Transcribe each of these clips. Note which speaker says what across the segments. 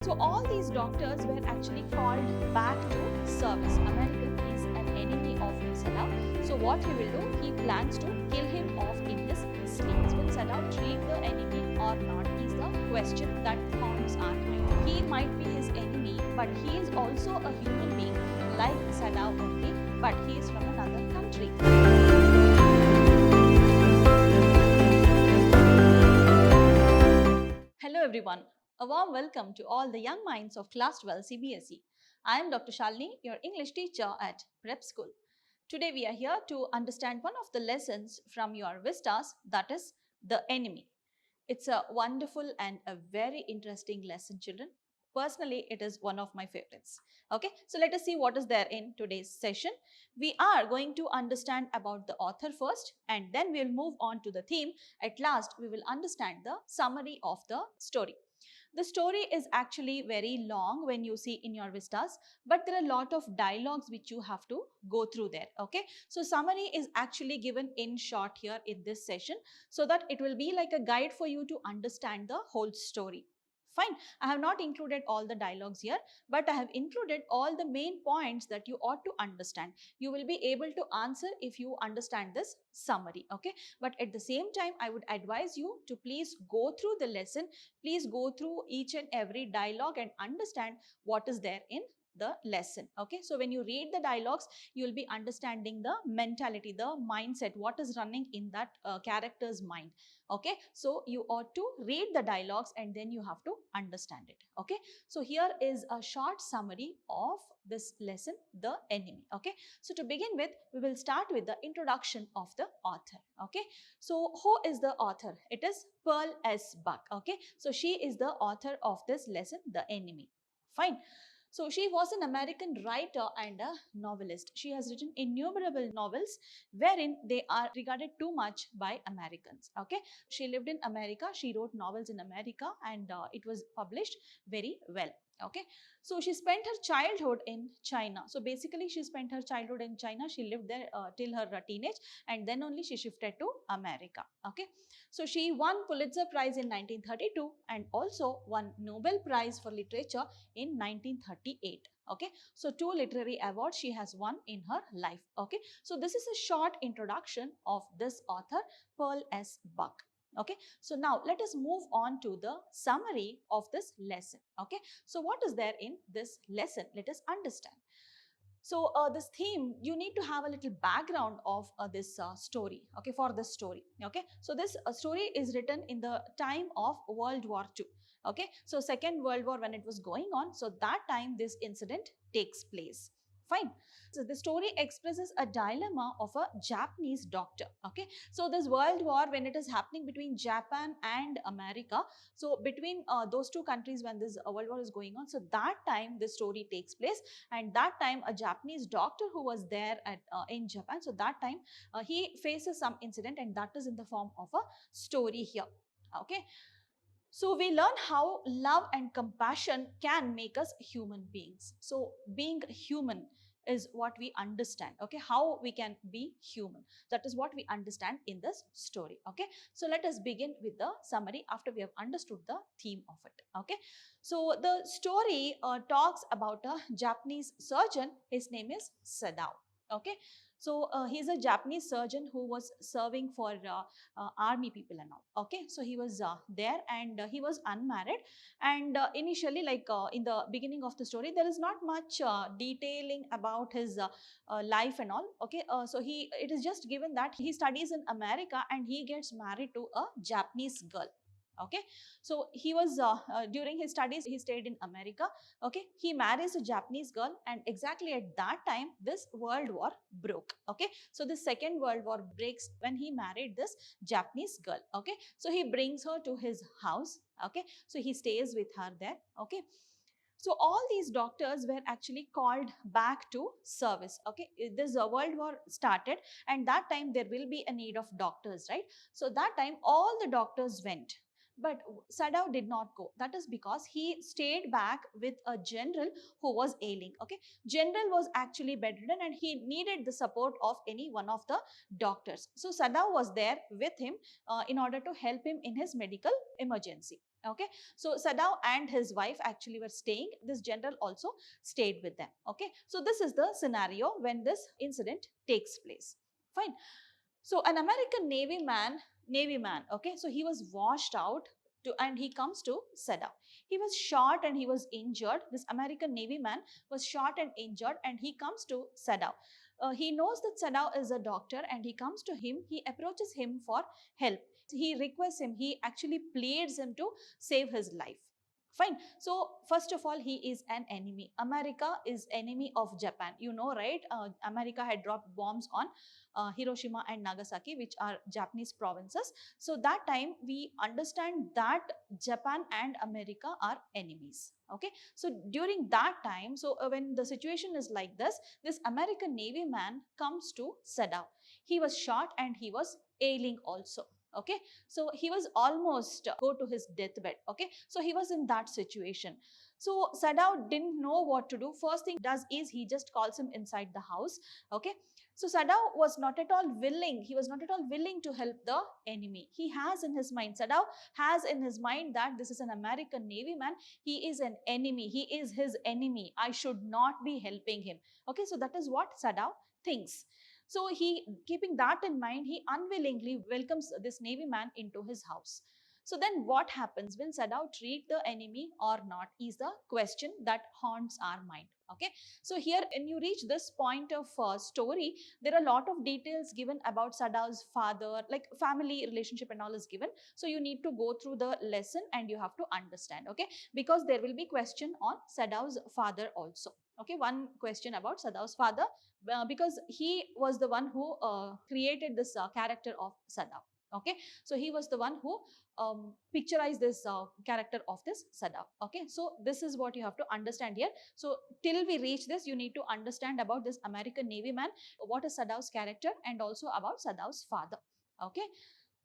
Speaker 1: So all these doctors were actually called back to service. American is an enemy of Saddam. So what he will do, he plans to kill him off in his sleep. Will Saddam treat the enemy or not is the question that haunts our mind. He might be his enemy, but he is also a human being like Saddam only, but he is from another country. Hello everyone. A warm welcome to all the young minds of Class 12 Cbse. I am Dr. Shalini, your English teacher at Prep School. Today we are here to understand one of the lessons from your VISTAS, that is the enemy. It's a wonderful and a very interesting lesson, children. Personally, it is one of my favorites. Okay, so let us see what is there in today's session. We are going to understand about the author first, and then we'll move on to the theme. At last, we will understand the summary of the story. The story is actually very long when you see in your vistas, but there are a lot of dialogues which you have to go through there. Okay, so summary is actually given in short here in this session, so that it will be like a guide for you to understand the whole story. Fine, I have not included all the dialogues here, but I have included all the main points that you ought to understand. You will be able to answer if you understand this summary. Okay, but at the same time, I would advise you to please go through the lesson. Please go through each and every dialogue and understand what is there in the lesson. Okay, so when you read the dialogues, you will be understanding the mentality, the mindset, what is running in that character's mind. Okay, so you ought to read the dialogues and then you have to understand it. Okay, so here is a short summary of this lesson, the enemy. Okay, so to begin with, we will start with the introduction of the author. Okay, so who is the author? It is Pearl S. Buck. Okay, so she is the author of this lesson, the enemy. Fine. So she was an American writer and a novelist. She has written innumerable novels wherein they are regarded too much by Americans. Okay, she lived in America. She wrote novels in America and it was published very well. Okay, so she spent her childhood in China. So basically, she spent her childhood in China. She lived there till her teenage, and then only she shifted to America. Okay, so she won Pulitzer Prize in 1932 and also won Nobel Prize for Literature in 1938. Okay, so 2 literary awards she has won in her life. Okay, so this is a short introduction of this author, Pearl S. Buck. Okay, so now let us move on to the summary of this lesson. Okay, so what is there in this lesson? Let us understand. So this theme, you need to have a little background of this story. Okay, for this story. Okay, so this story is written in the time of World War II. Okay, so Second World War when it was going on, so that time this incident takes place. Fine. So the story expresses a dilemma of a Japanese doctor. Okay, so this World War when it is happening between Japan and America, so between those two countries when this World War is going on, so that time this story takes place, and that time a Japanese doctor who was there at in Japan, so that time he faces some incident, and that is in the form of a story here. Okay, so we learn how love and compassion can make us human beings. So being human is what we understand. Okay, how we can be human, that is what we understand in this story. Okay, so let us begin with the summary after we have understood the theme of it. Okay, so the story talks about a Japanese surgeon. His name is Sadao. Okay, so he's a Japanese surgeon who was serving for army people and all. Okay, so he was there, and he was unmarried, and initially, like in the beginning of the story, there is not much detailing about his life and all. Okay, so it is just given that he studies in America and he gets married to a Japanese girl. Okay, so he was during his studies he stayed in America. Okay, he marries a Japanese girl, and exactly at that time this World War broke. Okay, so the Second World War breaks when he married this Japanese girl. Okay, so he brings her to his house. Okay, so he stays with her there. Okay, so all these doctors were actually called back to service. Okay, this World War started, and that time there will be a need of doctors, right? So that time all the doctors went, but Sadao did not go. That is because he stayed back with a general who was ailing. Okay, general was actually bedridden and he needed the support of any one of the doctors. So Sadao was there with him in order to help him in his medical emergency. Okay, so Sadao and his wife actually were staying. This general also stayed with them. Okay, so this is the scenario when this incident takes place. Fine. So an American Navy man, okay, so he was washed out and he comes to Sadao. He was shot and he was injured. This American Navy man was shot and injured and he comes to Sadao. He knows that Sadao is a doctor and he comes to him. He approaches him for help. He requests him, he actually pleads him to save his life. Fine. So first of all, he is an enemy. America is enemy of Japan. You know, right? America had dropped bombs on Hiroshima and Nagasaki, which are Japanese provinces. So that time we understand that Japan and America are enemies. Okay. So during that time, so when the situation is like this American Navy man comes to Sadao. He was shot and he was ailing also. Okay, so he was almost go to his deathbed. Okay, so he was in that situation. So Sadao didn't know what to do. First thing does is he just calls him inside the house. Okay, so Sadao was not at all willing. He was not at all willing to help the enemy. He has in his mind, Sadao has in his mind that this is an American Navy man. He is an enemy. He is his enemy. I should not be helping him. Okay, so that is what Sadao thinks. So he, keeping that in mind, he unwillingly welcomes this Navy man into his house. So then what happens? Will Sadao treat the enemy or not is the question that haunts our mind. Okay. So here when you reach this point of story, there are a lot of details given about Sadao's father, like family relationship and all is given. So you need to go through the lesson and you have to understand. Okay. Because there will be question on Sadao's father also. Okay. One question about Sadao's father because he was the one who created this character of Sadao. Okay, so he was the one who picturized this character of this Sadao. Okay, so this is what you have to understand here. So till we reach this, you need to understand about this American Navy man, what is Sadao's character, and also about Sadao's father. Okay,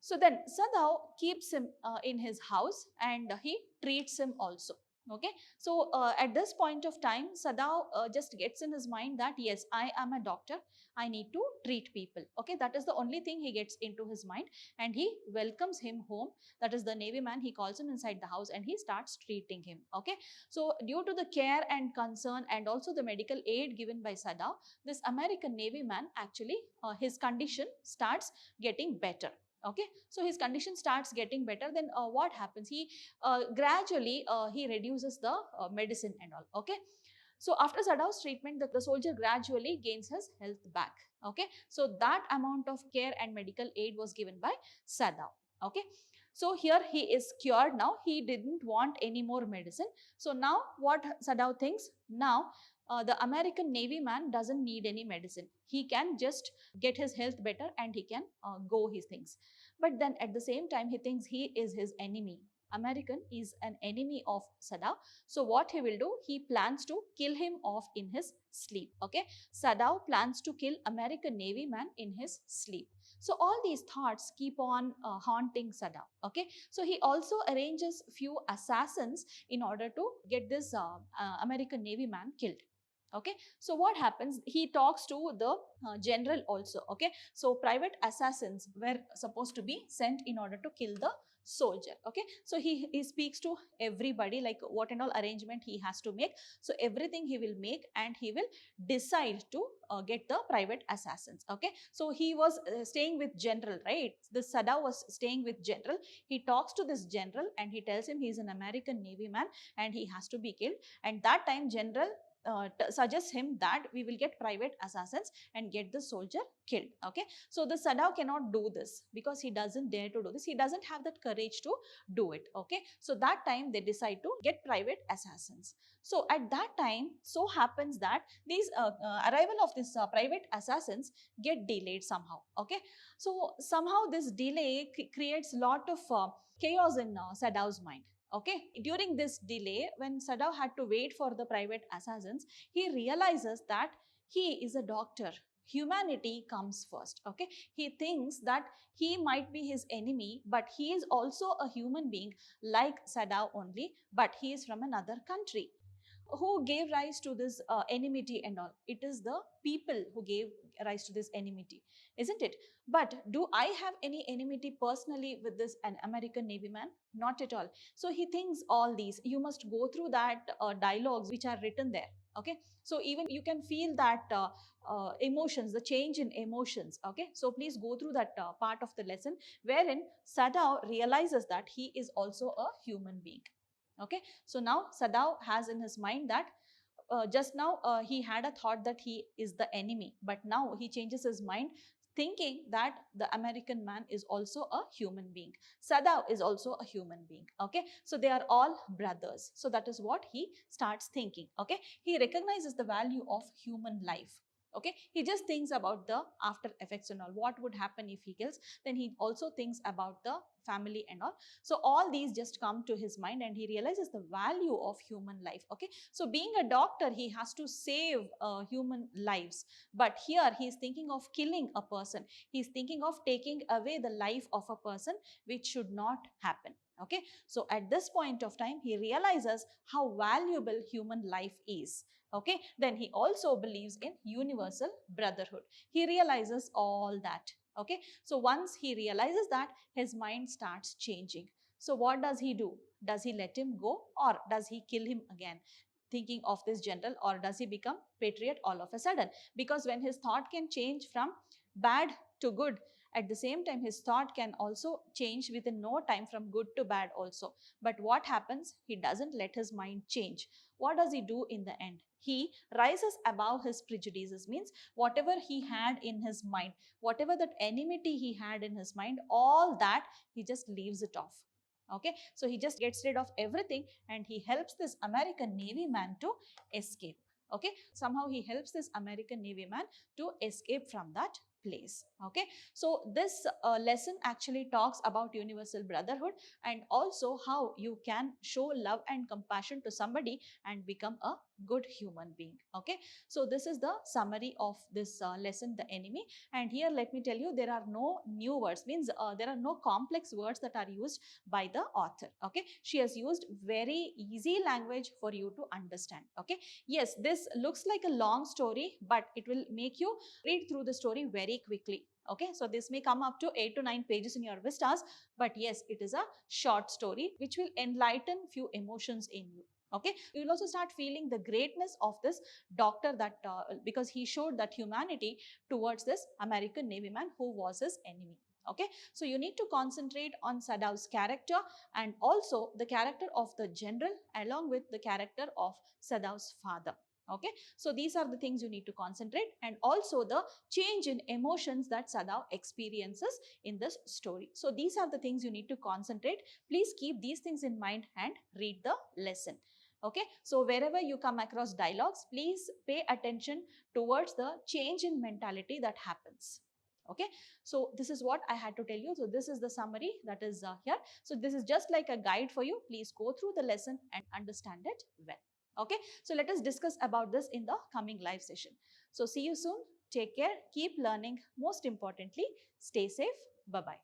Speaker 1: so then Sadao keeps him in his house and he treats him also. Okay, so at this point of time, Sadao just gets in his mind that yes, I am a doctor. I need to treat people. Okay, that is the only thing he gets into his mind, and he welcomes him home. That is the Navy man. He calls him inside the house and he starts treating him. Okay, so due to the care and concern and also the medical aid given by Sadao, this American Navy man actually his condition starts getting better. Okay, so his condition starts getting better. Then what happens? He gradually he reduces the medicine and all. Okay, so after Sadao's treatment, the soldier gradually gains his health back. Okay, so that amount of care and medical aid was given by Sadao. Okay, so here he is cured now. He didn't want any more medicine. So now what Sadao thinks? Now the American Navy man doesn't need any medicine. He can just get his health better and he can go his things. But then at the same time, he thinks he is his enemy. American is an enemy of Sadao. So what he will do? He plans to kill him off in his sleep. Okay. Sadao plans to kill American Navy man in his sleep. So all these thoughts keep on haunting Sadao. Okay. So he also arranges few assassins in order to get this American Navy man killed. Okay, so what happens? He talks to the general also. Okay, so private assassins were supposed to be sent in order to kill the soldier. Okay, so he speaks to everybody, like what and all arrangement he has to make. So everything he will make and he will decide to get the private assassins. Okay, so he was staying with general, right? This Sadao was staying with general. He talks to this general and he tells him he is an American Navy man and he has to be killed. And that time general suggests him that we will get private assassins and get the soldier killed. Okay, so the Sadao cannot do this because he doesn't dare to do this. He doesn't have that courage to do it. Okay, so that time they decide to get private assassins. So at that time, so happens that these arrival of this private assassins get delayed somehow. Okay, so somehow this delay creates lot of chaos in Sadao's mind. Okay, during this delay, when Sadao had to wait for the private assassins, he realizes that he is a doctor. Humanity comes first. Okay, he thinks that he might be his enemy, but he is also a human being like Sadao only, but he is from another country. who gave rise to this enmity and all? It is the people who gave rise to this enmity, isn't it? But do I have any enmity personally with this an American Navy man? Not at all. So he thinks all these. You must go through that dialogues which are written there. Okay, so even you can feel that emotions, the change in emotions. Okay, so please go through that part of the lesson wherein Sadao realizes that he is also a human being. Okay, so now Sadao has in his mind that just now he had a thought that he is the enemy, but now he changes his mind, thinking that the American man is also a human being. Sadao is also a human being. Okay, so they are all brothers. So that is what he starts thinking. Okay, he recognizes the value of human life. Okay, he just thinks about the after effects and all, what would happen if he kills. Then he also thinks about the family and all. So all these just come to his mind and he realizes the value of human life. Okay, so being a doctor, he has to save human lives, but here he is thinking of killing a person. He is thinking of taking away the life of a person, which should not happen. Okay, so at this point of time he realizes how valuable human life is. Okay, then he also believes in universal brotherhood. He realizes all that. Okay, so once he realizes that, his mind starts changing. So what does he do? Does he let him go or does he kill him again, thinking of this general, or does he become patriot all of a sudden? Because when his thought can change from bad to good, at the same time his thought can also change within no time from good to bad also. But what happens? He doesn't let his mind change. What does he do in the end? He rises above his prejudices, means whatever he had in his mind, whatever that enmity he had in his mind, all that he just leaves it off. Okay, so he just gets rid of everything and he helps this American Navy man to escape. Okay, somehow he helps this American Navy man to escape from that place. Okay, so this lesson actually talks about universal brotherhood and also how you can show love and compassion to somebody and become a good human being. Okay, so this is the summary of this lesson, the enemy. And here let me tell you, there are no new words, means there are no complex words that are used by the author. Okay, she has used very easy language for you to understand. Okay, yes, this looks like a long story, but it will make you read through the story very quickly. Okay, so this may come up to 8 to 9 pages in your vistas, but yes, it is a short story which will enlighten few emotions in you. Okay, you will also start feeling the greatness of this doctor, that because he showed that humanity towards this American Navy man who was his enemy. Okay, so you need to concentrate on Sadao's character and also the character of the general along with the character of Sadao's father. Okay, so these are the things you need to concentrate, and also the change in emotions that Sadao experiences in this story. So these are the things you need to concentrate. Please keep these things in mind and read the lesson. Okay, so wherever you come across dialogues, please pay attention towards the change in mentality that happens. Okay, so this is what I had to tell you. So this is the summary that is here. So this is just like a guide for you. Please go through the lesson and understand it well. Okay, so let us discuss about this in the coming live session. So see you soon. Take care, keep learning. Most importantly, stay safe. Bye bye.